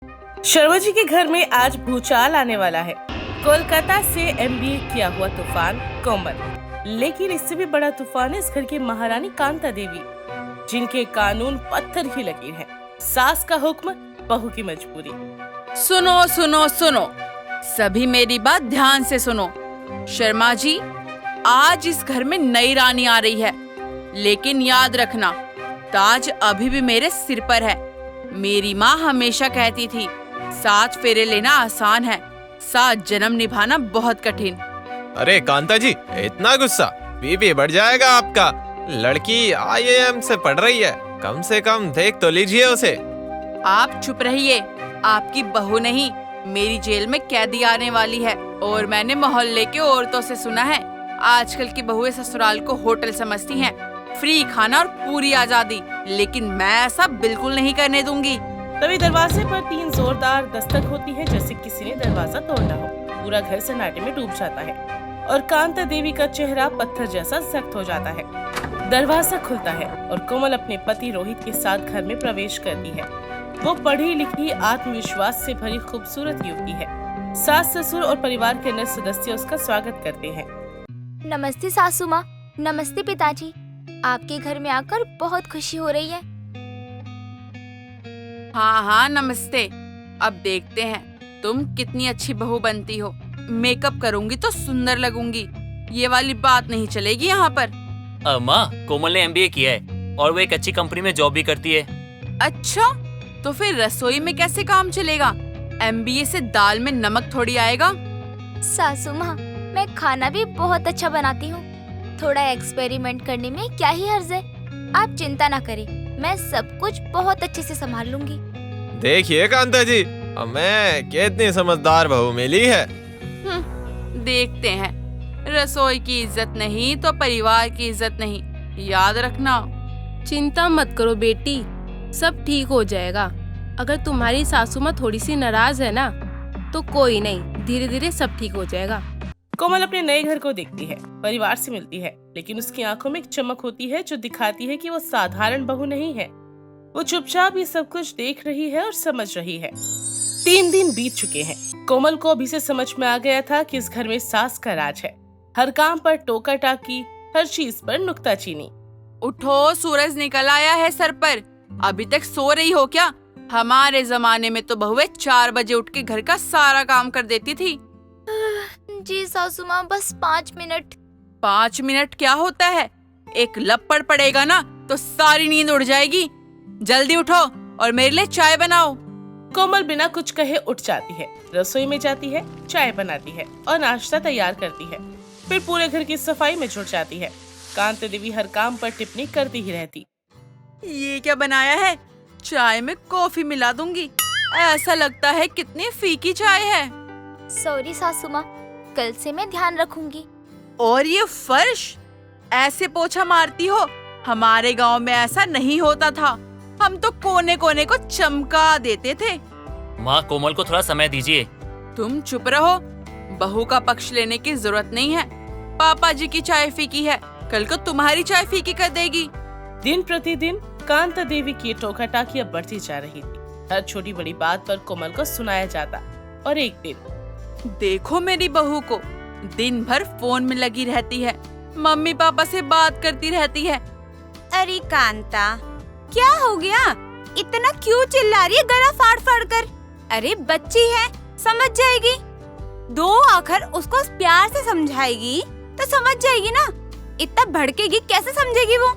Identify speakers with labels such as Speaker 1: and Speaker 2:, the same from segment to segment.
Speaker 1: शर्मा जी के घर में आज भूचाल आने वाला है। कोलकाता से एमबीए किया हुआ तूफान कोमल, लेकिन इससे भी बड़ा तूफान है इस घर की महारानी कांता देवी, जिनके कानून पत्थर की लकीर है। सास का हुक्म, बहू की मजबूरी।
Speaker 2: सुनो सुनो सुनो, सभी मेरी बात ध्यान से सुनो। शर्मा जी, आज इस घर में नई रानी आ रही है, लेकिन याद रखना ताज अभी भी मेरे सिर पर है। मेरी माँ हमेशा कहती थी 7 फेरे लेना आसान है, 7 जन्म निभाना बहुत कठिन।
Speaker 3: अरे कांता जी, इतना गुस्सा, बीपी बढ़ जाएगा आपका। लड़की आईएएम से पढ़ रही है, कम से कम देख तो लीजिए उसे।
Speaker 2: आप चुप रहिए, आपकी बहू नहीं मेरी जेल में कैदी आने वाली है। और मैंने मोहल्ले के औरतों से सुना है आजकल की बहुएं ससुराल को होटल समझती हैं, फ्री खाना और पूरी आजादी, लेकिन मैं ऐसा बिल्कुल नहीं करने दूंगी।
Speaker 1: तभी दरवाजे पर 3 जोरदार दस्तक होती है, जैसे किसी ने दरवाजा तोड़ना हो। पूरा घर सन्नाटे में डूब जाता है और कांता देवी का चेहरा पत्थर जैसा सख्त हो जाता है। दरवाजा खुलता है और कोमल अपने पति रोहित के साथ घर में प्रवेश करती है। वो पढ़ी लिखी, आत्मविश्वास से भरी खूबसूरत युवती है। सास ससुर और परिवार के अन्य सदस्य उसका स्वागत करते हैं।
Speaker 4: नमस्ते सासू माँ, नमस्ते पिताजी। आपके घर में आकर बहुत खुशी हो रही है।
Speaker 2: हाँ हाँ नमस्ते। अब देखते हैं तुम कितनी अच्छी बहू बनती हो। मेकअप करूंगी तो सुंदर लगूंगी, ये वाली बात नहीं चलेगी यहाँ पर।
Speaker 5: माँ, कोमल ने एमबीए किया है और वो एक अच्छी कंपनी में जॉब भी करती है।
Speaker 2: अच्छा, तो फिर रसोई में कैसे काम चलेगा? एमबीए से दाल में नमक थोड़ी आएगा।
Speaker 4: सासू माँ, मैं खाना भी बहुत अच्छा बनाती हूँ। थोड़ा एक्सपेरिमेंट करने में क्या ही हर्ज है। आप चिंता ना करें, मैं सब कुछ बहुत अच्छे से संभाल लूंगी।
Speaker 3: देखिए कांता जी, हमें कितनी समझदार बहू मिली है।
Speaker 2: देखते हैं, रसोई की इज्जत नहीं तो परिवार की इज्जत नहीं, याद रखना।
Speaker 6: चिंता मत करो बेटी, सब ठीक हो जाएगा। अगर तुम्हारी सासू माँ थोड़ी सी नाराज है ना, तो कोई नहीं, धीरे धीरे सब ठीक हो जाएगा।
Speaker 1: कोमल अपने नए घर को देखती है, परिवार से मिलती है, लेकिन उसकी आंखों में एक चमक होती है जो दिखाती है कि वो साधारण बहू नहीं है। वो चुपचाप ये सब कुछ देख रही है और समझ रही है। 3 दिन बीत चुके हैं। कोमल को अभी से समझ में आ गया था कि इस घर में सास का राज है। हर काम पर टोका टाकी, हर चीज पर नुक्ताचीनी।
Speaker 2: उठो, सूरज निकल आया है सर पर। अभी तक सो रही हो क्या? हमारे जमाने में तो बहुएं 4 बजे उठ के घर का सारा काम कर देती थी।
Speaker 4: जी सासू माँ, बस 5 मिनट।
Speaker 2: 5 मिनट क्या होता है? एक लपड़ पड़ेगा ना तो सारी नींद उड़ जाएगी। जल्दी उठो और मेरे लिए चाय बनाओ।
Speaker 1: कोमल बिना कुछ कहे उठ जाती है, रसोई में जाती है, चाय बनाती है और नाश्ता तैयार करती है। फिर पूरे घर की सफाई में जुट जाती है। कांता देवी हर काम पर टिप्पणी करती ही रहती।
Speaker 2: ये क्या बनाया है? चाय में कॉफी मिला दूंगी। ऐसा लगता है कितनी फीकी चाय है।
Speaker 4: सॉरी सासू माँ, कल से मैं ध्यान रखूंगी।
Speaker 2: और ये फर्श ऐसे पोछा मारती हो? हमारे गांव में ऐसा नहीं होता था। हम तो कोने कोने को चमका देते थे।
Speaker 5: माँ, कोमल को थोड़ा समय दीजिए।
Speaker 2: तुम चुप रहो, बहू का पक्ष लेने की जरूरत नहीं है। पापा जी की चाय फीकी है, कल को तुम्हारी चाय फीकी कर देगी।
Speaker 1: दिन प्रतिदिन कांता देवी की टोका टाकी अब बढ़ती जा रही थी। हर छोटी बड़ी बात पर कोमल को सुनाया जाता। और एक दिन,
Speaker 2: देखो मेरी बहू को, दिन भर फोन में लगी रहती है, मम्मी पापा से बात करती रहती है।
Speaker 7: अरे कांता, क्या हो गया? इतना क्यों चिल्ला रही है गला फाड़ फाड़ कर? अरे बच्ची है, समझ जाएगी। 2 आखर उसको प्यार से समझाएगी तो समझ जाएगी ना। इतना भड़केगी कैसे समझेगी वो?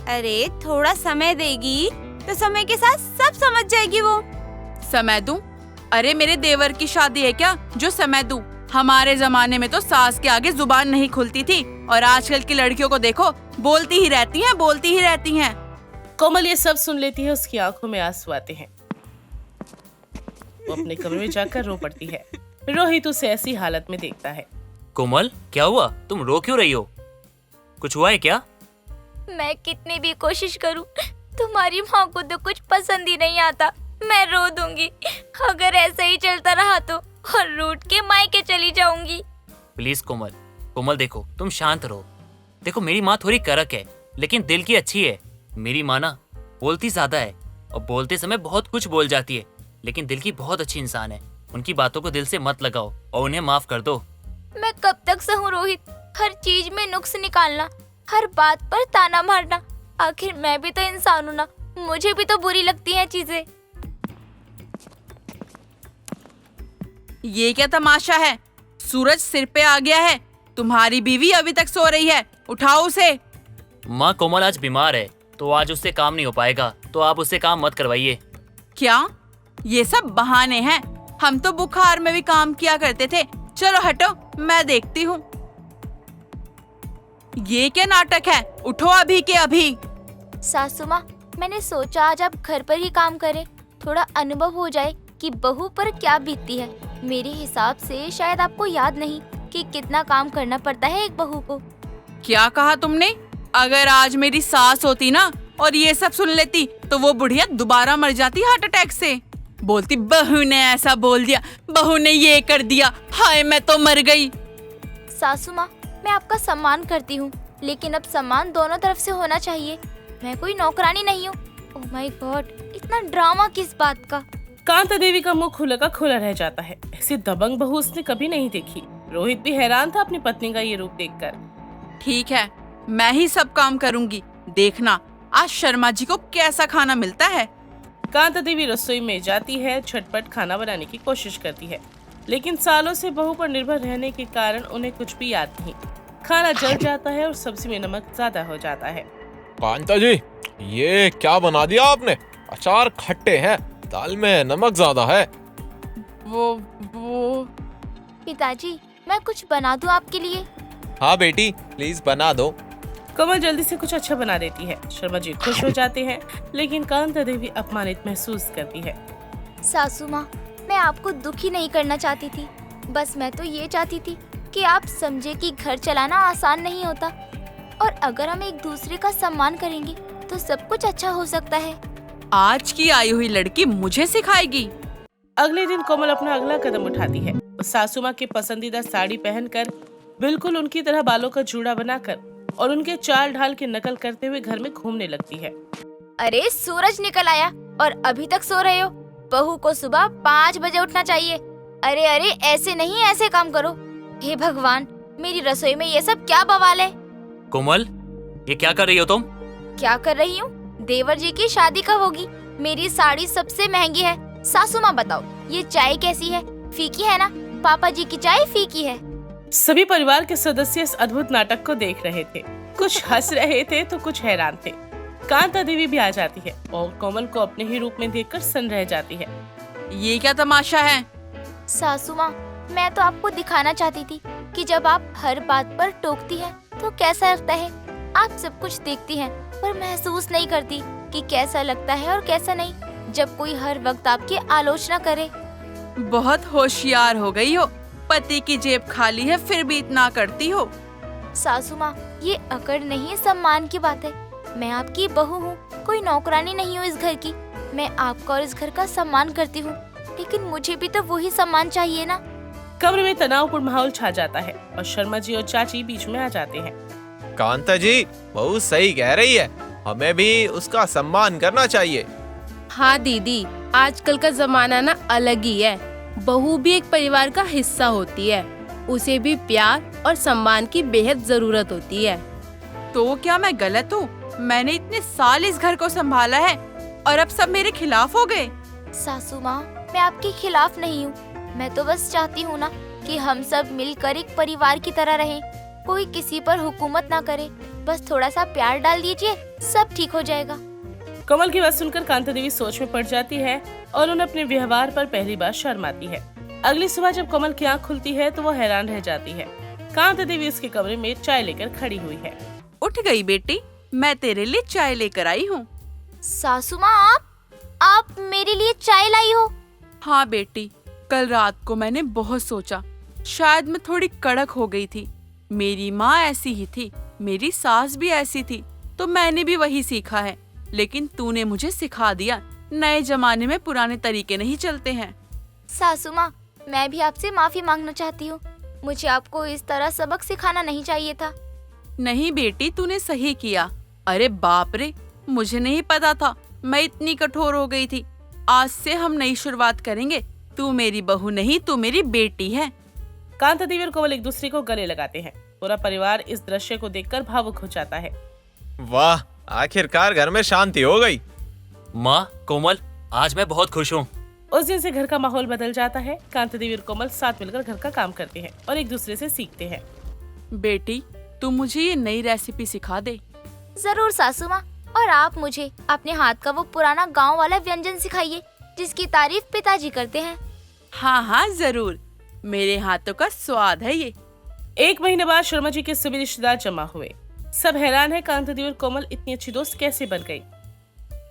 Speaker 7: अरे थोड़ा समय देगी तो समय के साथ सब समझ जाएगी वो।
Speaker 2: समय दूं? अरे मेरे देवर की शादी है क्या जो समय दूं? हमारे जमाने में तो सास के आगे जुबान नहीं खुलती थी, और आजकल की लड़कियों को देखो, बोलती ही रहती हैं, बोलती ही रहती हैं।
Speaker 1: कोमल ये सब सुन लेती है। उसकी आंखों में आंसू आते हैं। वो अपने कमरे में जाकर रो पड़ती है। रोहित उसे ऐसी हालत में देखता है।
Speaker 5: कोमल, क्या हुआ? तुम रो क्यों रही हो? कुछ हुआ है क्या?
Speaker 4: मैं कितनी भी कोशिश करूँ, तुम्हारी माँ को तो कुछ पसंद ही नहीं आता। मैं रो दूंगी, अगर ऐसा ही चलता रहा तो, और रूठ के मायके चली जाऊंगी।
Speaker 5: प्लीज कोमल, कोमल देखो, तुम शांत रहो। देखो, मेरी माँ थोड़ी कड़क है, लेकिन दिल की अच्छी है। मेरी माँ ना बोलती ज्यादा है और बोलते समय बहुत कुछ बोल जाती है, लेकिन दिल की बहुत अच्छी इंसान है। उनकी बातों को दिल से मत लगाओ और उन्हें माफ कर दो।
Speaker 4: मैं कब तक सहूं रोहित, हर चीज में नुक्स निकालना, हर बात पर ताना मारना। आखिर मैं भी तो इंसान हूँ ना, मुझे भी तो बुरी लगती हैं चीजें।
Speaker 2: ये क्या तमाशा है? सूरज सिर पे आ गया है। तुम्हारी बीवी अभी तक सो रही है, उठाओ उसे।
Speaker 5: माँ, कोमल आज बीमार है तो आज उससे काम नहीं हो पाएगा, तो आप उससे काम मत करवाइए।
Speaker 2: क्या? ये सब बहाने हैं। हम तो बुखार में भी काम किया करते थे। चलो हटो, मैं देखती हूँ। ये क्या नाटक है? उठो अभी के अभी।
Speaker 4: सासू माँ, मैंने सोचा आज आप घर पर ही काम करें, थोड़ा अनुभव हो जाए कि बहू पर क्या बीतती है। मेरे हिसाब से शायद आपको याद नहीं कि कितना काम करना पड़ता है एक बहू को।
Speaker 2: क्या कहा तुमने? अगर आज मेरी सास होती ना और ये सब सुन लेती तो वो बुढ़िया दोबारा मर जाती हार्ट अटैक से। बोलती बहू ने ऐसा बोल दिया, बहू ने ये कर दिया, हाय मैं तो मर गई।
Speaker 4: सासू माँ, मैं आपका सम्मान करती हूँ, लेकिन अब सम्मान दोनों तरफ से होना चाहिए। मैं कोई नौकरानी नहीं हूँ। ओह माय गॉड, इतना ड्रामा किस बात का?
Speaker 1: कांता देवी का मुंह खुला का खुला रह जाता है। ऐसी दबंग बहू उसने कभी नहीं देखी। रोहित भी हैरान था अपनी पत्नी का ये रूप देखकर।
Speaker 2: ठीक है, मैं ही सब काम करूंगी। देखना आज शर्मा जी को कैसा खाना मिलता है।
Speaker 1: कांता देवी रसोई में जाती है, झटपट खाना बनाने की कोशिश करती है, लेकिन सालों से बहू पर निर्भर रहने के कारण उन्हें कुछ भी याद नहीं। खाना जल जाता है और सब्जी में नमक ज्यादा हो जाता है।
Speaker 3: कांता जी, ये क्या बना दिया आपने? अचार खट्टे हैं, दाल में नमक ज्यादा है।
Speaker 2: वो
Speaker 4: पिताजी, मैं कुछ बना दूं आपके लिए?
Speaker 3: हाँ बेटी, प्लीज बना दो।
Speaker 1: कमल जल्दी से कुछ अच्छा बना देती है। शर्मा जी खुश हो जाते हैं, लेकिन कांता देवी अपमानित महसूस करती है।
Speaker 4: सासू माँ, मैं आपको दुखी नहीं करना चाहती थी, बस मैं तो ये चाहती थी कि आप समझे कि घर चलाना आसान नहीं होता, और अगर हम एक दूसरे का सम्मान करेंगे तो सब कुछ अच्छा हो सकता है।
Speaker 2: आज की आई हुई लड़की मुझे सिखाएगी।
Speaker 1: अगले दिन कोमल अपना अगला कदम उठाती है। वो सासू माँ की पसंदीदा साड़ी पहनकर, बिल्कुल उनकी तरह बालों का जूड़ा बनाकर और उनके चाल ढाल की नकल करते हुए घर में घूमने लगती है।
Speaker 4: अरे सूरज निकल आया और अभी तक सो रहे हो? बहू को सुबह 5 बजे उठना चाहिए। अरे अरे, ऐसे नहीं, ऐसे काम करो। हे भगवान, मेरी रसोई में ये सब क्या बवाल है?
Speaker 5: कोमल, ये क्या कर रही हो तुम?
Speaker 4: क्या कर रही हूँ? देवर जी की शादी कब होगी? मेरी साड़ी सबसे महंगी है। सासू माँ बताओ, ये चाय कैसी है? फीकी है ना? पापा जी की चाय फीकी है।
Speaker 1: सभी परिवार के सदस्य इस अद्भुत नाटक को देख रहे थे। कुछ हंस रहे थे तो कुछ हैरान थे। कांता देवी भी आ जाती है और कोमल को अपने ही रूप में देखकर सन रह जाती है।
Speaker 2: ये क्या तमाशा है?
Speaker 4: सासू माँ, मैं तो आपको दिखाना चाहती थी कि जब आप हर बात पर टोकती हैं तो कैसा लगता है। आप सब कुछ देखती हैं पर महसूस नहीं करती कि कैसा लगता है और कैसा नहीं, जब कोई हर वक्त आपकी आलोचना करे।
Speaker 2: बहुत होशियार हो गई हो। पति की जेब खाली है फिर भी इतना करती हो।
Speaker 4: सासू माँ, ये अकड़ नहीं, सम्मान की बात है। मैं आपकी बहू हूँ, कोई नौकरानी नहीं हूँ इस घर की। मैं आपका और इस घर का सम्मान करती हूँ, लेकिन मुझे भी तो वही सम्मान चाहिए ना।
Speaker 1: कमरे में तनावपूर्ण माहौल छा जाता है और शर्मा जी और चाची बीच में आ जाते हैं।
Speaker 3: कांता जी, बहुत सही कह रही है, हमें भी उसका सम्मान करना चाहिए।
Speaker 6: हाँ दीदी, आजकल का जमाना ना अलग ही है। बहू भी एक परिवार का हिस्सा होती है, उसे भी प्यार और सम्मान की बेहद जरूरत होती है।
Speaker 2: तो क्या मैं गलत हूँ? मैंने इतने साल इस घर को संभाला है और अब सब मेरे खिलाफ हो गए।
Speaker 4: सासू माँ, मैं आपके खिलाफ नहीं हूँ। मैं तो बस चाहती हूँ ना कि हम सब मिलकर एक परिवार की तरह रहें। कोई किसी पर हुकूमत ना करे, बस थोड़ा सा प्यार डाल दीजिए, सब ठीक हो जाएगा।
Speaker 1: कमल की बात सुनकर कांता देवी सोच में पड़ जाती है और उन्हें अपने व्यवहार पर पहली बार शर्माती है। अगली सुबह जब कमल की आँख खुलती है तो वो हैरान रह जाती है। कांता देवी उसके कमरे में चाय लेकर खड़ी हुई है।
Speaker 2: उठ गई बेटी, मैं तेरे लिए चाय लेकर आई हूँ।
Speaker 4: सासू माँ, आप मेरे लिए चाय लाई हो?
Speaker 2: हाँ बेटी, कल रात को मैंने बहुत सोचा, शायद मैं थोड़ी कड़क हो गई थी। मेरी माँ ऐसी ही थी, मेरी सास भी ऐसी थी, तो मैंने भी वही सीखा है। लेकिन तूने मुझे सिखा दिया, नए जमाने में पुराने तरीके नहीं चलते हैं।
Speaker 4: सासू माँ, मैं भी आपसे माफी मांगना चाहती हूँ। मुझे आपको इस तरह सबक सिखाना नहीं चाहिए था।
Speaker 2: नहीं बेटी, तूने सही किया। अरे बाप रे, मुझे नहीं पता था मैं इतनी कठोर हो गई थी। आज से हम नई शुरुआत करेंगे। तू मेरी बहू नहीं, तू मेरी बेटी है।
Speaker 1: कांता देवी और कोमल एक दूसरे को गले लगाते हैं। पूरा परिवार इस दृश्य को देखकर भावुक हो जाता है।
Speaker 3: वाह, आखिरकार घर में शांति हो गई।
Speaker 5: माँ, कोमल, आज मैं बहुत खुश हूँ।
Speaker 1: उस दिन से घर का माहौल बदल जाता है। कांता देवी और कोमल साथ मिलकर घर का काम करते हैं और एक दूसरे से सीखते हैं।
Speaker 2: बेटी, तू मुझे ये नई रेसिपी सिखा दे।
Speaker 4: जरूर सासू माँ, और आप मुझे अपने हाथ का वो पुराना गांव वाला व्यंजन सिखाइए जिसकी तारीफ पिताजी करते हैं।
Speaker 2: हाँ हाँ जरूर, मेरे हाथों का स्वाद है ये।
Speaker 1: 1 महीने बाद शर्मा जी के सभी रिश्तेदार जमा हुए। सब हैरान है कांता देवी और कोमल इतनी अच्छी दोस्त कैसे बन गई।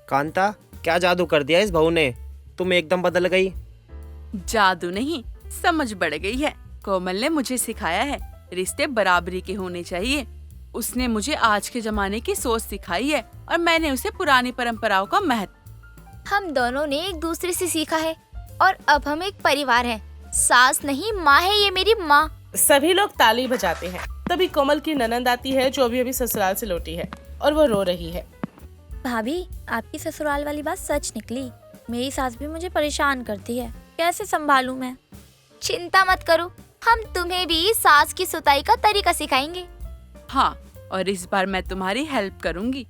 Speaker 8: कांता, क्या जादू कर दिया इस बहू ने? तुम एकदम बदल गई।
Speaker 2: जादू नहीं, समझ बढ़ गई है। कोमल ने मुझे सिखाया है रिश्ते बराबरी के होने चाहिए। उसने मुझे आज के जमाने की सोच सिखाई है और मैंने उसे पुरानी परंपराओं का महत्व।
Speaker 4: हम दोनों ने एक दूसरे से सीखा है और अब हम एक परिवार हैं। सास नहीं, माँ है ये मेरी माँ।
Speaker 1: सभी लोग ताली बजाते हैं। तभी कोमल की ननंद आती है जो अभी ससुराल से लौटी है और वो रो रही है।
Speaker 4: भाभी, आपकी ससुराल वाली बात सच निकली। मेरी सास भी मुझे परेशान करती है, कैसे संभालूं मैं? चिंता मत करो, हम तुम्हें भी सास की सुताई का तरीका सिखाएंगे।
Speaker 2: हाँ, और इस बार मैं तुम्हारी हेल्प करूंगी।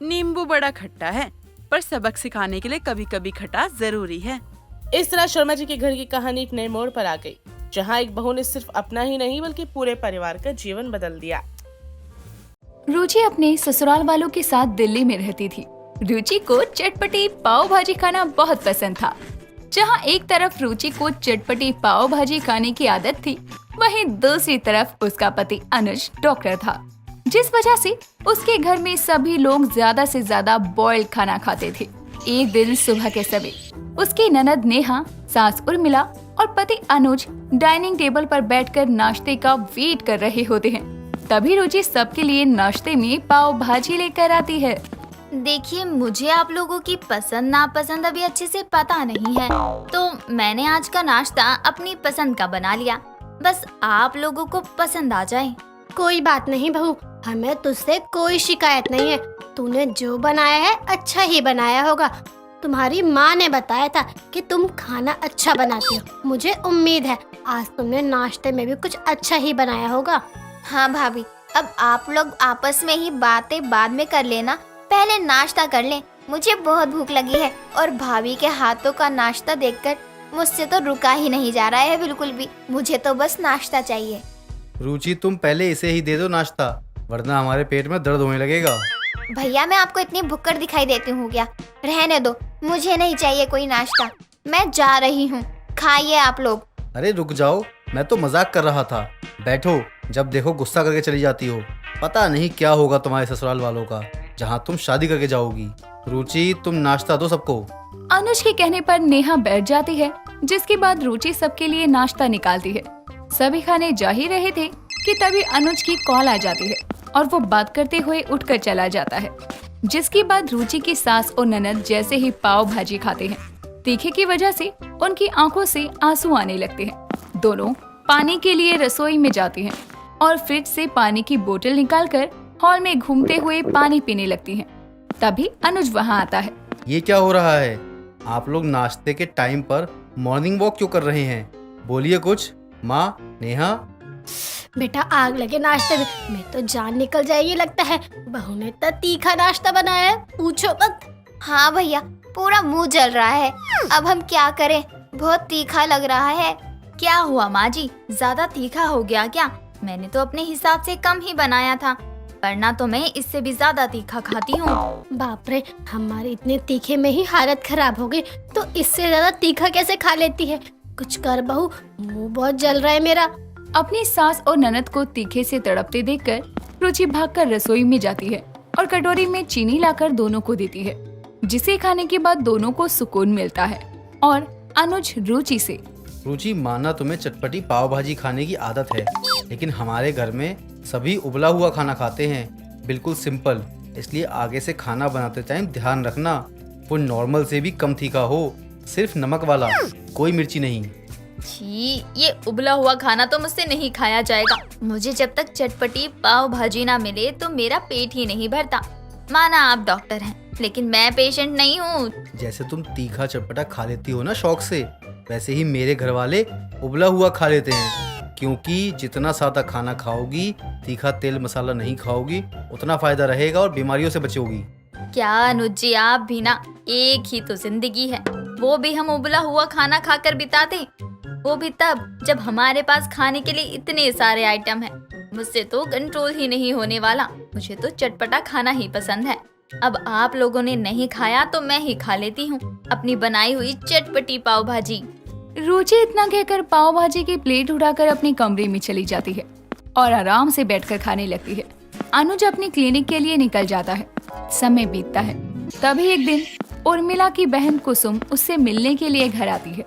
Speaker 2: नींबू बड़ा खट्टा है, पर सबक सिखाने के लिए कभी कभी खटास जरूरी है।
Speaker 1: इस तरह शर्मा जी के घर की कहानी एक नए मोड़ पर आ गई, जहाँ एक बहू ने सिर्फ अपना ही नहीं बल्कि पूरे परिवार का जीवन बदल दिया।
Speaker 9: रुचि अपने ससुराल वालों के साथ दिल्ली में रहती थी। रुचि को चटपटी पाव भाजी खाना बहुत पसंद था। जहाँ एक तरफ रुचि को चटपटी पाव भाजी खाने की आदत थी, वहीं दूसरी तरफ उसका पति अनुज डॉक्टर था, जिस वजह से उसके घर में सभी लोग ज्यादा से ज्यादा बॉइल्ड खाना खाते थे। एक दिन सुबह के समय उसकी ननद नेहा, सास उर्मिला और पति अनुज डाइनिंग टेबल पर बैठकर नाश्ते का वेट कर रहे होते हैं। तभी रुचि सबके लिए नाश्ते में पाव भाजी लेकर आती है।
Speaker 4: देखिए, मुझे आप लोगों की पसंद नापसंद अभी अच्छे से पता नहीं है, तो मैंने आज का नाश्ता अपनी पसंद का बना लिया। बस आप लोगों को पसंद आ जाए।
Speaker 10: कोई बात नहीं बहू, हमें तुझसे कोई शिकायत नहीं है। तूने जो बनाया है अच्छा ही बनाया होगा। तुम्हारी माँ ने बताया था कि तुम खाना अच्छा बनाती हो। मुझे उम्मीद है आज तुमने नाश्ते में भी कुछ अच्छा ही बनाया होगा।
Speaker 4: हाँ भाभी, अब आप लोग आपस में ही बातें बाद में कर लेना, पहले नाश्ता कर लें। मुझे बहुत भूख लगी है और भाभी के हाथों का नाश्ता देखकर मुझसे तो रुका ही नहीं जा रहा है बिल्कुल भी। मुझे तो बस नाश्ता चाहिए।
Speaker 11: रुचि, तुम पहले इसे ही दे दो नाश्ता, वरना हमारे पेट में दर्द होने लगेगा।
Speaker 4: भैया, मैं आपको इतनी भुक्कड़ दिखाई देती हूँ क्या? रहने दो, मुझे नहीं चाहिए कोई नाश्ता। मैं जा रही हूँ, खाइए आप लोग।
Speaker 11: अरे रुक जाओ, मैं तो मजाक कर रहा था। बैठो, जब देखो गुस्सा करके चली जाती हो। पता नहीं क्या होगा तुम्हारे ससुराल वालों का, जहाँ तुम शादी करके जाओगी। रुचि, तुम नाश्ता दो सबको।
Speaker 9: अनुज के कहने पर नेहा बैठ जाती है, जिसके बाद रुचि सबके लिए नाश्ता निकालती है। सभी खाने जा ही रहे थे कि तभी अनुज की कॉल आ जाती है और वो बात करते हुए उठकर चला जाता है। जिसके बाद रुचि की सास और ननद जैसे ही पाव भाजी खाते हैं, तीखे की वजह से उनकी आंखों से आंसू आने लगते हैं। दोनों पानी के लिए रसोई में जाती हैं और फ्रिज से पानी की बोतल निकालकर हॉल में घूमते हुए पानी पीने लगती हैं। तभी अनुज वहाँ आता है।
Speaker 11: ये क्या हो रहा है? आप लोग नाश्ते के टाइम पर मॉर्निंग वॉक क्यों कर रहे हैं? बोलिए कुछ। माँ, नेहा।
Speaker 10: बेटा, आग लगे नाश्ते में, मैं तो जान निकल जाएगी लगता है। बहू ने इतना तीखा नाश्ता बनाया है, पूछो मत।
Speaker 4: हाँ भैया, पूरा मुंह जल रहा है। अब हम क्या करें? बहुत तीखा लग रहा है। क्या हुआ माँ जी, ज्यादा तीखा हो गया क्या? मैंने तो अपने हिसाब से कम ही बनाया था, वरना तो मैं इससे भी ज्यादा तीखा खाती हूँ।
Speaker 10: बाप रे, हमारे इतने तीखे में ही हालत खराब हो गई, तो इससे ज्यादा तीखा कैसे खा लेती है? कुछ कर बहू, मुंह बहुत जल रहा है मेरा।
Speaker 9: अपनी सास और ननद को तीखे से तड़पते देखकर रुचि भागकर रसोई में जाती है और कटोरी में चीनी लाकर दोनों को देती है, जिसे खाने के बाद दोनों को सुकून मिलता है। और अनुज रुचि से,
Speaker 11: रुचि, माना तुम्हें चटपटी पाव भाजी खाने की आदत है, लेकिन हमारे घर में सभी उबला हुआ खाना खाते हैं, बिल्कुल सिंपल। इसलिए आगे से खाना बनाते टाइम ध्यान रखना, वो नॉर्मल से भी कम तीखा हो, सिर्फ नमक वाला, कोई मिर्ची नहीं।
Speaker 4: छी, ये उबला हुआ खाना तो मुझसे नहीं खाया जाएगा। मुझे जब तक चटपटी पाव भाजी ना मिले तो मेरा पेट ही नहीं भरता। माना आप डॉक्टर हैं, लेकिन मैं पेशेंट नहीं हूँ।
Speaker 11: जैसे तुम तीखा चटपटा खा लेती हो ना शौक से, वैसे ही मेरे घर वाले उबला हुआ खा लेते हैं। क्योंकि जितना सादा खाना खाओगी, तीखा तेल मसाला नहीं खाओगी, उतना फायदा रहेगा और बीमारियों से बचोगी।
Speaker 4: क्या अनुज जी, आप भी ना, एक ही तो जिंदगी है, वो भी हम उबला हुआ खाना खाकर बिताते, वो भी तब जब हमारे पास खाने के लिए इतने सारे आइटम हैं। मुझसे तो कंट्रोल ही नहीं होने वाला, मुझे तो चटपटा खाना ही पसंद है। अब आप लोगों ने नहीं खाया तो मैं ही खा लेती हूँ अपनी बनाई हुई चटपटी पाव भाजी।
Speaker 9: रुचि इतना कहकर पाव भाजी की प्लेट उठाकर अपने कमरे में चली जाती है और आराम से बैठकर खाने लगती है। अनुज अपनी क्लिनिक के लिए निकल जाता है। समय बीतता है। तभी एक दिन उर्मिला की बहन कुसुम उससे मिलने के लिए घर आती है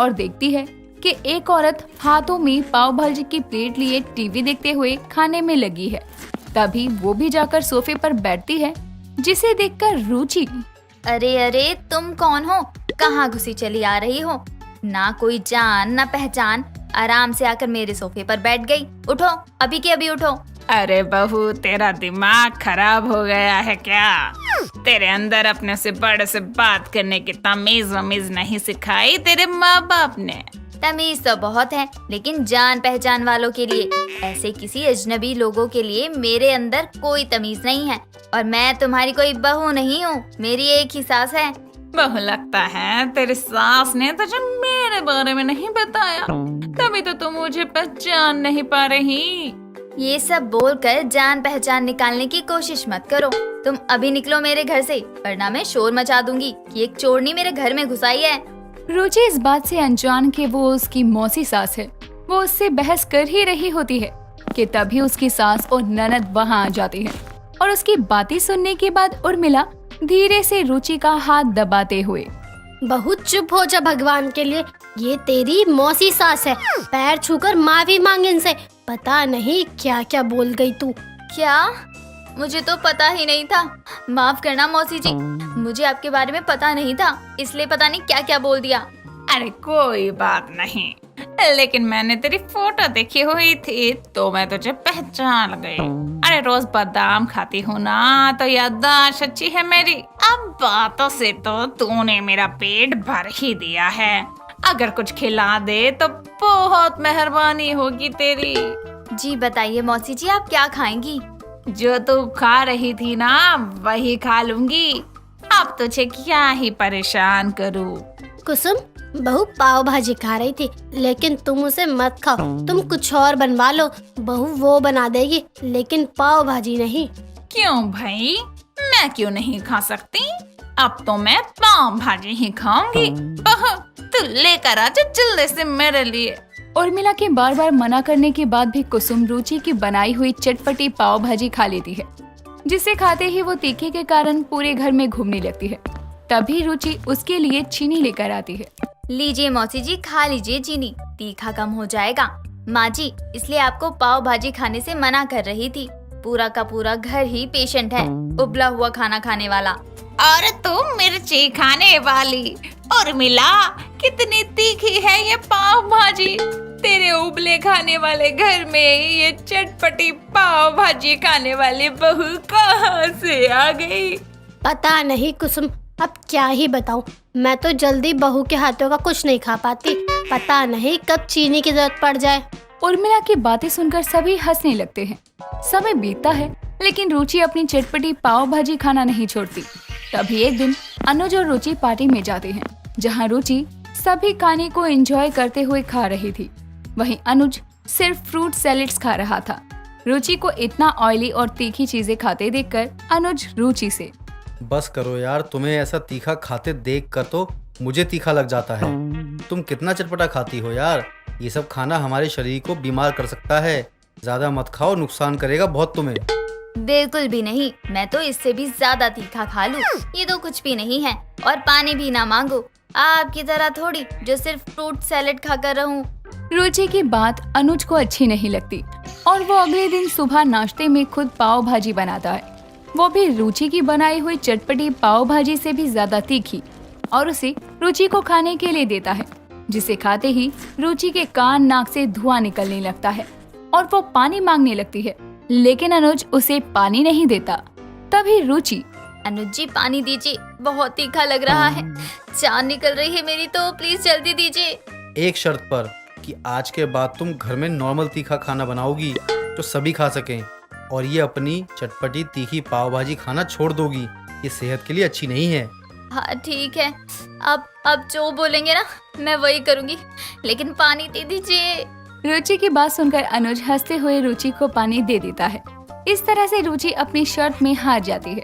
Speaker 9: और देखती है कि एक औरत हाथों में पाव भाजी की प्लेट लिए टीवी देखते हुए खाने में लगी है। तभी वो भी जाकर सोफे पर बैठती है, जिसे देखकर रुचि,
Speaker 4: अरे अरे, तुम कौन हो? कहाँ घुसी चली आ रही हो? ना कोई जान ना पहचान, आराम से आकर मेरे सोफे पर बैठ गई। उठो, अभी के अभी उठो।
Speaker 12: अरे बहू, तेरा दिमाग खराब हो गया है क्या? तेरे अंदर अपने से बड़े से बात करने की तमीज वमीज नहीं सिखाई तेरे माँ बाप ने?
Speaker 4: तमीज तो बहुत है, लेकिन जान पहचान वालों के लिए, ऐसे किसी अजनबी लोगों के लिए मेरे अंदर कोई तमीज नहीं है। और मैं तुम्हारी कोई बहू नहीं हूँ, मेरी एक ही सास है।
Speaker 12: बहू, लगता है तेरी सास ने तुझे मेरे बारे में नहीं बताया, तभी तो तुम मुझे पहचान नहीं पा रही।
Speaker 4: ये सब बोलकर जान पहचान निकालने की कोशिश मत करो। तुम अभी निकलो मेरे घर से, वरना मैं शोर मचा दूंगी कि एक चोरनी मेरे घर में घुसाई है।
Speaker 9: रुचि इस बात से अनजान कि वो उसकी मौसी सास है। वो उससे बहस कर ही रही होती है कि तभी उसकी सास और ननद वहाँ आ जाती है और उसकी बातें सुनने के बाद उर्मिला धीरे से रुचि का हाथ दबाते हुए,
Speaker 10: बहुत चुप हो जा भगवान के लिए, ये तेरी मौसी सास है, पैर छूकर माफी मांग इनसे। पता नहीं क्या क्या बोल गई तू।
Speaker 4: क्या? मुझे तो पता ही नहीं था। माफ करना मौसी जी, मुझे आपके बारे में पता नहीं था, इसलिए पता नहीं क्या क्या बोल दिया।
Speaker 12: अरे कोई बात नहीं, लेकिन मैंने तेरी फोटो देखी हुई थी तो मैं तुझे पहचान गई। अरे रोज बादाम खाती हूँ ना, तो याददाश्त अच्छी है मेरी। अब बातों से तो तूने मेरा पेट भर ही दिया है। अगर कुछ खिला दे तो बहुत मेहरबानी होगी तेरी।
Speaker 4: जी बताइए मौसी जी, आप क्या खाएंगी?
Speaker 12: जो तू खा रही थी ना, वही खा लूंगी। अब तुझे क्या ही परेशान करूँ।
Speaker 10: कुसुम, बहू पाव भाजी खा रही थी, लेकिन तुम उसे मत खाओ, तुम कुछ और बनवा लो, बहू वो बना देगी, लेकिन पाव भाजी नहीं।
Speaker 12: क्यों भाई, मैं क्यों नहीं खा सकती? अब तो मैं पाव भाजी ही खाऊंगी। बहू, तू लेकर आ जा जल्दी से मेरे लिए।
Speaker 9: उर्मिला के बार बार मना करने के बाद भी कुसुम रुचि की बनाई हुई चटपटी पाव भाजी खा लेती है, जिसे खाते ही वो तीखे के कारण पूरे घर में घूमने लगती है। तभी रुचि उसके लिए चीनी लेकर आती है।
Speaker 4: लीजिए मौसी जी, खा लीजिए चीनी, तीखा कम हो जाएगा। माँ जी, इसलिए आपको पाव भाजी खाने से मना कर रही थी। पूरा का पूरा घर ही पेशेंट है, उबला हुआ खाना खाने वाला।
Speaker 12: और तू मिर्ची खाने वाली। उर्मिला, कितनी तीखी है ये पाव भाजी। तेरे उबले खाने वाले घर में ये चटपटी पाव भाजी खाने वाली बहू कहाँ से आ गई?
Speaker 10: पता नहीं कुसुम, अब क्या ही बताऊं। मैं तो जल्दी बहू के हाथों का कुछ नहीं खा पाती, पता नहीं कब चीनी की जरूरत पड़ जाए।
Speaker 9: उर्मिला की बातें सुनकर सभी हंसने लगते हैं। समय बीतता है, लेकिन रुचि अपनी चटपटी पाव भाजी खाना नहीं छोड़ती। तभी एक दिन अनुज और रुचि पार्टी में जाते हैं, जहां रुचि सभी खाने को एंजॉय करते हुए खा रही थी। वहीं अनुज सिर्फ फ्रूट सैलेड्स खा रहा था। रुचि को इतना ऑयली और तीखी चीजें खाते देखकर अनुज रुचि से,
Speaker 11: बस करो यार, तुम्हें ऐसा तीखा खाते देख कर तो मुझे तीखा लग जाता है। तुम कितना चटपटा खाती हो यार, ये सब खाना हमारे शरीर को बीमार कर सकता है। ज्यादा मत खाओ, नुकसान करेगा बहुत तुम्हें।
Speaker 4: बिल्कुल भी नहीं, मैं तो इससे भी ज्यादा तीखा खा लूं, ये तो कुछ भी नहीं है। और पानी भी ना मांगो, आपकी तरह थोड़ी जो सिर्फ फ्रूट सैलेड खाकर रहूं।
Speaker 9: रुचि की बात अनुज को अच्छी नहीं लगती और वो अगले दिन सुबह नाश्ते में खुद पाव भाजी बनाता है, वो भी रुचि की बनाई हुई चटपटी पाव भाजी से भी ज्यादा तीखी, और उसे रुचि को खाने के लिए देता है, जिसे खाते ही रुचि के कान नाक से धुआं निकलने लगता है और वो पानी मांगने लगती है, लेकिन अनुज उसे पानी नहीं देता। तभी रुचि
Speaker 4: अनुज जी पानी दीजिए, बहुत तीखा लग रहा है, जान निकल रही है मेरी, तो प्लीज जल्दी दीजिए।
Speaker 11: एक शर्त पर कि आज के बाद तुम घर में नॉर्मल तीखा खाना बनाओगी तो सभी खा सकें, और ये अपनी चटपटी तीखी पाव भाजी खाना छोड़ दोगी। ये सेहत के लिए अच्छी नहीं है।
Speaker 4: हाँ ठीक है, अब जो बोलेंगे ना मैं वही करूँगी, लेकिन पानी दे दीजिए।
Speaker 9: रुचि की बात सुनकर अनुज हंसते हुए रुचि को पानी दे देता है। इस तरह से रुचि अपनी शर्त में हार जाती है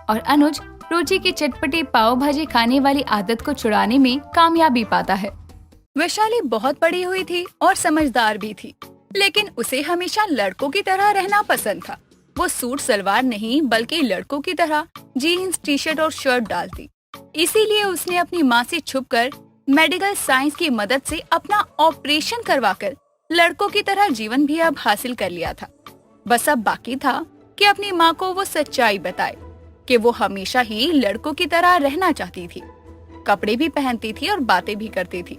Speaker 9: और अनुज रुचि की चटपटी पाव भाजी खाने वाली आदत को छुड़ाने में कामयाबी पाता है।
Speaker 6: वैशाली बहुत बड़ी हुई थी और समझदार भी थी, लेकिन उसे हमेशा लड़कों की तरह रहना पसंद था। वो सूट सलवार नहीं बल्कि लड़कों की तरह जीन्स, टी शर्ट और शर्ट डालती। इसीलिए उसने अपनी माँ से छुपकर मेडिकल साइंस की मदद से अपना ऑपरेशन करवाकर लड़कों की तरह जीवन भी अब हासिल कर लिया था। बस अब बाकी था कि अपनी माँ को वो सच्चाई बताए कि वो हमेशा ही लड़कों की तरह रहना चाहती थी। कपड़े भी पहनती थी और बातें भी करती थी,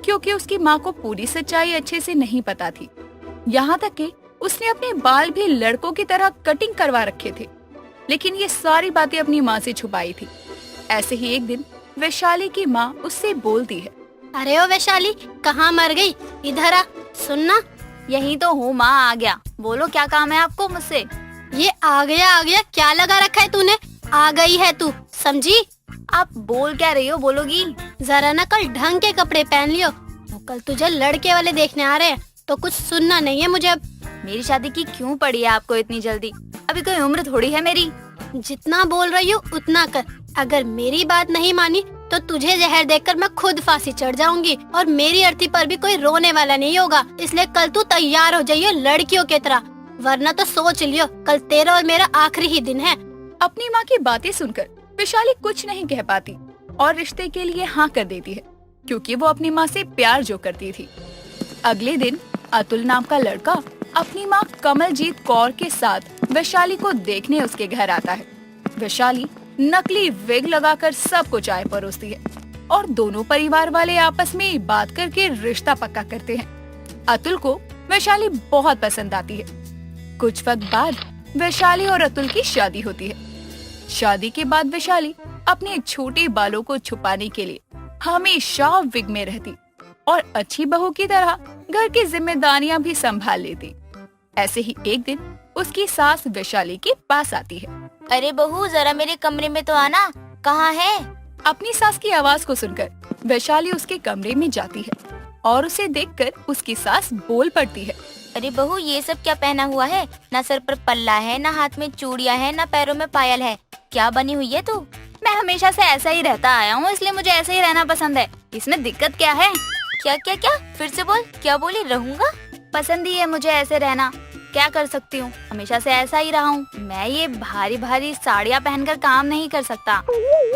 Speaker 6: क्योंकि उसकी माँ को पूरी सच्चाई अच्छे से नहीं पता थी। यहाँ तक कि उसने अपने बाल भी लड़कों की तरह कटिंग करवा रखे थे, लेकिन ये सारी बातें अपनी माँ से छुपाई थी। ऐसे ही एक दिन वैशाली की माँ उससे बोलती है,
Speaker 10: अरे ओ वैशाली, कहाँ मर गई? इधर आ, सुनना।
Speaker 4: यही तो हूँ माँ, आ गया। बोलो क्या काम है आपको मुझसे?
Speaker 10: ये आ गया क्या लगा रखा है तूने? आ गई है तू, समझी?
Speaker 4: आप बोल क्या रही हो, बोलोगी?
Speaker 10: जरा ना कल ढंग के कपड़े पहन लियो, तो कल तुझे लड़के वाले देखने आ रहे हैं, तो कुछ सुनना नहीं है मुझे अब।
Speaker 4: मेरी शादी की क्यों पड़ी है आपको इतनी जल्दी? अभी कोई उम्र थोड़ी है मेरी।
Speaker 10: जितना बोल रही हूँ उतना कर। अगर मेरी बात नहीं मानी तो तुझे जहर देकर मैं खुद फांसी चढ़ जाऊंगी, और मेरी अर्थी पर भी कोई रोने वाला नहीं होगा। इसलिए कल तू तैयार हो जाइयो लड़कियों की तरह, वरना तो सोच लियो कल तेरा और मेरा आखिरी ही दिन है।
Speaker 6: अपनी माँ की बातें सुनकर वैशाली कुछ नहीं कह पाती और रिश्ते के लिए हाँ कर देती है, क्योंकि वो अपनी माँ से प्यार जो करती थी। अगले दिन अतुल नाम का लड़का अपनी माँ कमलजीत कौर के साथ वैशाली को देखने उसके घर आता है। वैशाली नकली विग लगाकर सबको चाय परोसती है और दोनों परिवार वाले आपस में बात करके रिश्ता पक्का करते हैं। अतुल को वैशाली बहुत पसंद आती है। कुछ वक्त बाद वैशाली और अतुल की शादी होती है। शादी के बाद वैशाली अपने छोटे बालों को छुपाने के लिए हमेशा विग में रहती और अच्छी बहू की तरह घर की जिम्मेदारियां भी संभाल लेती। ऐसे ही एक दिन उसकी सास वैशाली के पास आती है।
Speaker 4: अरे बहू, जरा मेरे कमरे में तो आना। कहाँ है?
Speaker 6: अपनी सास की आवाज को सुनकर वैशाली उसके कमरे में जाती है और उसे देखकर उसकी सास बोल पड़ती है,
Speaker 4: अरे बहू, ये सब क्या पहना हुआ है? ना सर पर पल्ला है, ना हाथ में चूड़ियाँ है, ना पैरों में पायल है। क्या बनी हुई है तू? मैं हमेशा से ऐसा ही रहता आया हूँ, इसलिए मुझे ऐसे ही रहना पसंद है। इसमें दिक्कत क्या है? क्या क्या क्या? फिर से बोल, क्या बोली? रहूंगा? पसंद ही है मुझे ऐसे रहना, क्या कर सकती हूँ, हमेशा से ऐसा ही रहा हूँ। मैं ये भारी भारी साड़ियाँ पहनकर काम नहीं कर सकता,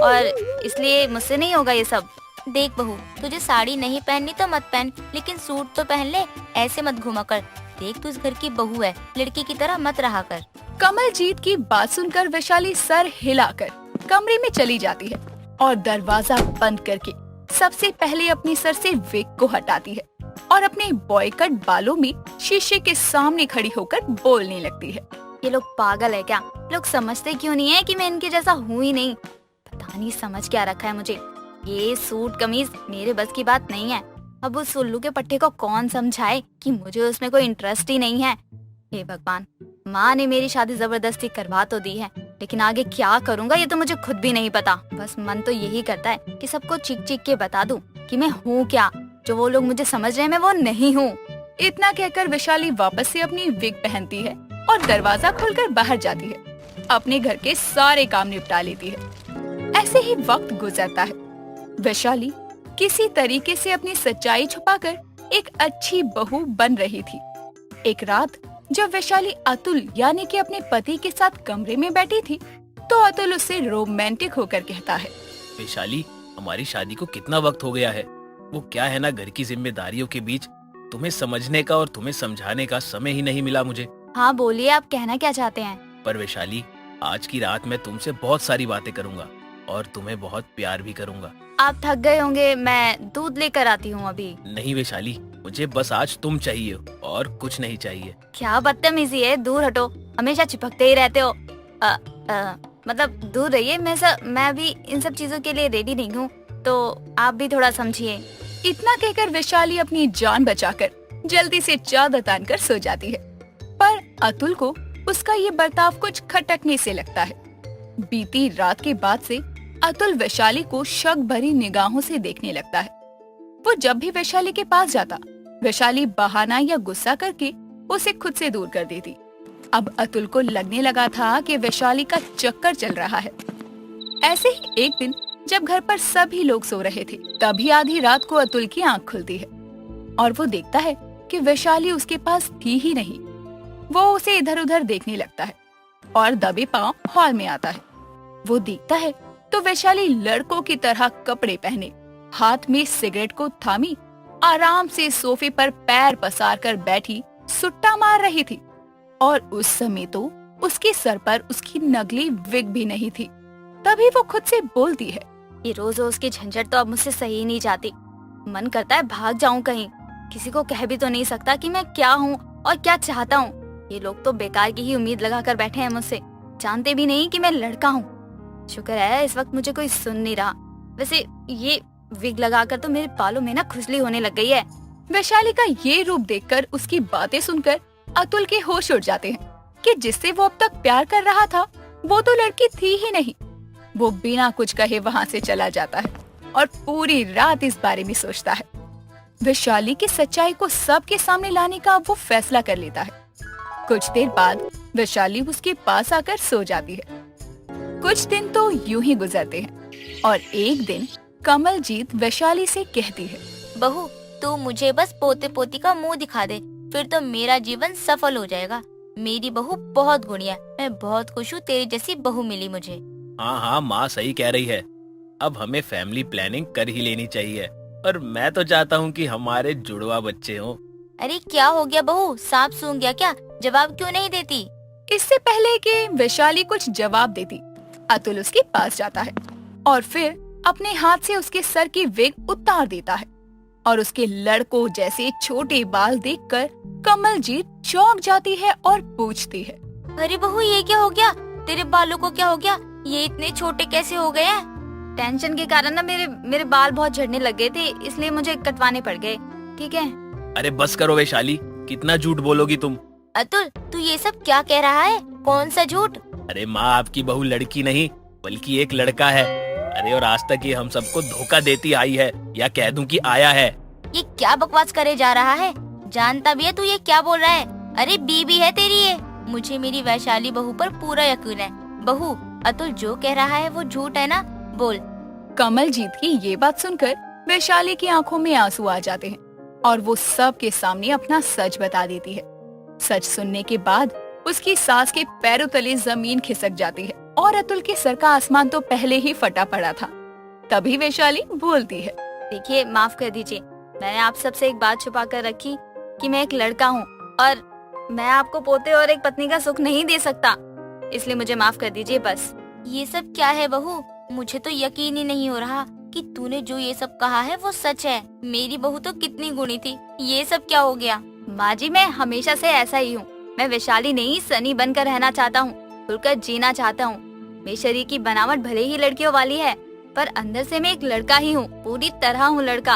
Speaker 4: और इसलिए मुझसे नहीं होगा ये सब। देख बहू, तुझे साड़ी नहीं पहननी तो मत पहन, लेकिन सूट तो पहन ले, ऐसे मत घूमा कर। देख, तू इस घर की बहू है, लड़की की तरह मत रहा कर।
Speaker 6: कमलजीत की बात सुनकर वैशाली सर हिलाकर कमरे में चली जाती है और दरवाजा बंद करके सबसे पहले अपनी सर से विग को हटाती है और अपने बॉय कट बालों में शीशे के सामने खड़ी होकर बोलने लगती है,
Speaker 4: ये लोग पागल है क्या? लोग समझते क्यों नहीं है कि मैं इनके जैसा हूँ ही नहीं? पता नहीं समझ क्या रखा है मुझे। ये सूट कमीज मेरे बस की बात नहीं है। अब उस उल्लू के पट्टे को कौन समझाए कि मुझे उसमें कोई इंटरेस्ट ही नहीं है। हे भगवान, माँ ने मेरी शादी जबरदस्ती करवा तो दी है, लेकिन आगे क्या करूँगा ये तो मुझे खुद भी नहीं पता। बस मन तो यही करता है कि सबको चीख चीख के बता दूं कि मैं हूँ क्या, जो वो लोग मुझे समझ रहे हैं मैं वो नहीं हूँ।
Speaker 6: इतना कहकर वैशाली वापस से अपनी विग पहनती है और दरवाजा खोलकर बाहर जाती है। अपने घर के सारे काम निपटा लेती है। ऐसे ही वक्त गुजरता है। वैशाली किसी तरीके से अपनी सच्चाई छुपाकर एक अच्छी बहू बन रही थी। एक रात जब वैशाली अतुल यानी कि अपने पति के साथ कमरे में बैठी थी, तो अतुल उससे रोमांटिक होकर कहता है,
Speaker 13: वैशाली, हमारी शादी को कितना वक्त हो गया है। वो क्या है ना, घर की जिम्मेदारियों के बीच तुम्हें समझने का और तुम्हें समझाने का समय ही नहीं मिला मुझे।
Speaker 4: हाँ बोलिए, आप कहना क्या चाहते हैं?
Speaker 13: पर वैशाली, आज की रात मैं तुमसे बहुत सारी बातें करूंगा और तुम्हें बहुत प्यार भी करूंगा।
Speaker 4: आप थक गए होंगे, मैं दूध लेकर आती हूँ अभी।
Speaker 13: नहीं वैशाली, मुझे बस आज तुम चाहिए और कुछ नहीं चाहिए।
Speaker 4: क्या बदतमीजी है, दूर हटो, हमेशा चिपकते ही रहते हो।
Speaker 7: मतलब दूर रहिए, मैं भी इन सब चीजों के लिए रेडी नहीं हूँ, तो आप भी थोड़ा समझिए।
Speaker 6: इतना कहकर वैशाली अपनी जान बचाकर जल्दी से चादर तानकर सो जाती है। पर अतुल को उसका ये बर्ताव कुछ खटकने से लगता है। बीती रात के बाद से अतुल वैशाली को शक भरी निगाहों से देखने लगता है। वो जब भी वैशाली के पास जाता, वैशाली बहाना या गुस्सा करके उसे खुद से दूर कर देती। अब अतुल को लगने लगा था कि वैशाली का चक्कर चल रहा है। ऐसे ही एक दिन जब घर पर सभी लोग सो रहे थे, तभी आधी रात को अतुल की आंख खुलती है और वो देखता है कि वैशाली उसके पास थी ही नहीं। वो उसे इधर उधर देखने लगता है और दबे पांव हॉल में आता है। वो देखता है तो वैशाली लड़कों की तरह कपड़े पहने, हाथ में सिगरेट को थामी, आराम से सोफे पर पैर पसार कर बैठी सुट्टा मार रही थी। और उस समय तो उसके सर पर उसकी नकली विग भी नहीं थी। तभी वो खुद से बोलती है,
Speaker 7: ये रोज रोज की झंझट तो अब मुझसे सही नहीं जाती। मन करता है भाग जाऊं कहीं। किसी को कह भी तो नहीं सकता कि मैं क्या हूँ और क्या चाहता हूँ। ये लोग तो बेकार की ही उम्मीद लगा कर बैठे हैं मुझसे, जानते भी नहीं कि मैं लड़का हूँ। शुक्र है इस वक्त मुझे कोई सुन नहीं रहा। वैसे ये विग लगाकर तो मेरे बालों में ना खुजली होने लग गई है।
Speaker 6: वैशाली का ये रूप देखकर, उसकी बातें सुनकर अतुल के होश उड़ जाते हैं कि जिससे वो अब तक प्यार कर रहा था वो तो लड़की थी ही नहीं। वो बिना कुछ कहे वहाँ से चला जाता है और पूरी रात इस बारे में सोचता है। वैशाली की सच्चाई को सबके सामने लाने का वो फैसला कर लेता है। कुछ देर बाद वैशाली उसके पास आकर सो जाती है। कुछ दिन तो यूं ही गुजरते हैं और एक दिन कमलजीत वैशाली से कहती है,
Speaker 4: बहू तू मुझे बस पोते पोती का मुंह दिखा दे, फिर तो मेरा जीवन सफल हो जाएगा। मेरी बहू बहुत गुणिया, मैं बहुत खुश हूँ तेरी जैसी बहू मिली मुझे।
Speaker 13: हाँ हाँ, माँ सही कह रही है। अब हमें फैमिली प्लानिंग कर ही लेनी चाहिए और मैं तो चाहता हूँ कि हमारे जुड़वा बच्चे हों।
Speaker 4: अरे क्या हो गया बहू, सांप सूंघ गया क्या? जवाब क्यों नहीं देती?
Speaker 6: इससे पहले कि वैशाली कुछ जवाब देती, अतुल उसके पास जाता है और फिर अपने हाथ से उसके सर की विग उतार देता है और उसके लड़कों जैसे छोटे बाल देखकर कमलजीत चौंक जाती है और पूछती है,
Speaker 4: अरे बहू ये क्या हो गया? तेरे बालों को क्या हो गया? ये इतने छोटे कैसे हो गए हैं?
Speaker 7: टेंशन के कारण ना मेरे बाल बहुत झड़ने लग गए थे, इसलिए मुझे कटवाने पड़ गए। ठीक है।
Speaker 13: अरे बस करो वैशाली, कितना झूठ बोलोगी तुम।
Speaker 4: अतुल तू ये सब क्या कह रहा है? कौन सा झूठ?
Speaker 13: अरे माँ, आपकी बहू लड़की नहीं बल्कि एक लड़का है। अरे और आज तक ये हम सबको धोखा देती आई है, या कह दूं कि आया है।
Speaker 4: ये क्या बकवास करे जा रहा है? जानता भी है तू ये क्या बोल रहा है? अरे बीबी है तेरी ये। मुझे मेरी वैशाली बहू पर पूरा यकीन है। बहू अतुल जो कह रहा है वो झूठ है ना? बोल।
Speaker 6: कमलजीत की ये बात सुनकर वैशाली की आंखों में आंसू आ जाते हैं और वो सब के सामने अपना सच बता देती है। सच सुनने के बाद उसकी सास के पैरों तले जमीन खिसक जाती है और अतुल के सर का आसमान तो पहले ही फटा पड़ा था। तभी वैशाली बोलती है,
Speaker 7: देखिए माफ कर दीजिए, मैंने आप सबसे एक बात छुपा कर रखी कि मैं एक लड़का हूँ और मैं आपको पोते और एक पत्नी का सुख नहीं दे सकता, इसलिए मुझे माफ कर दीजिए बस।
Speaker 4: ये सब क्या है बहू? मुझे तो यकीन ही नहीं हो रहा कि तूने जो ये सब कहा है वो सच है। मेरी बहू तो कितनी गुणी थी, ये सब क्या हो गया?
Speaker 7: माँ जी मैं हमेशा से ऐसा ही हूँ। मैं वैशाली नहीं सनी बनकर रहना चाहता हूँ, खुलकर जीना चाहता हूँ। मेरे शरीर की बनावट भले ही लड़कियों वाली है, पर अंदर से मैं एक लड़का ही हूँ, पूरी तरह हूँ लड़का।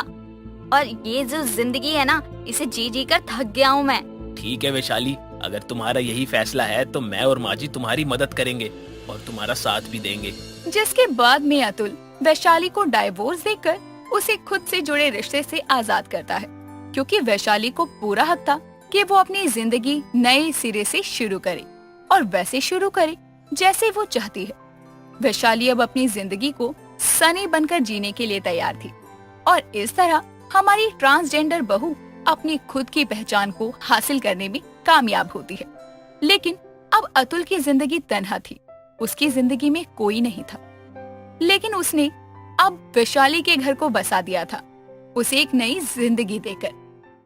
Speaker 7: और ये जो जिंदगी है ना, इसे जी जी कर थक गया हूँ मैं।
Speaker 13: ठीक है वैशाली, अगर तुम्हारा यही फैसला है तो मैं और माँ जी तुम्हारी मदद करेंगे और तुम्हारा साथ भी देंगे।
Speaker 6: जिसके बाद में अतुल वैशाली को डाइवोर्स देकर उसे खुद से जुड़े रिश्ते से आजाद करता है, क्योंकि वैशाली को पूरा हक था कि वो अपनी जिंदगी नए सिरे से शुरू करे और वैसे शुरू करे जैसे वो चाहती है। वैशाली अब अपनी जिंदगी को सनी बनकर जीने के लिए तैयार थी और इस तरह हमारी ट्रांसजेंडर बहू अपनी खुद की पहचान को हासिल करने में कामयाब होती है। लेकिन अब अतुल की जिंदगी तन्हा थी, उसकी जिंदगी में कोई नहीं था। लेकिन उसने अब वैशाली के घर को बसा दिया था, उसे एक नई जिंदगी देकर।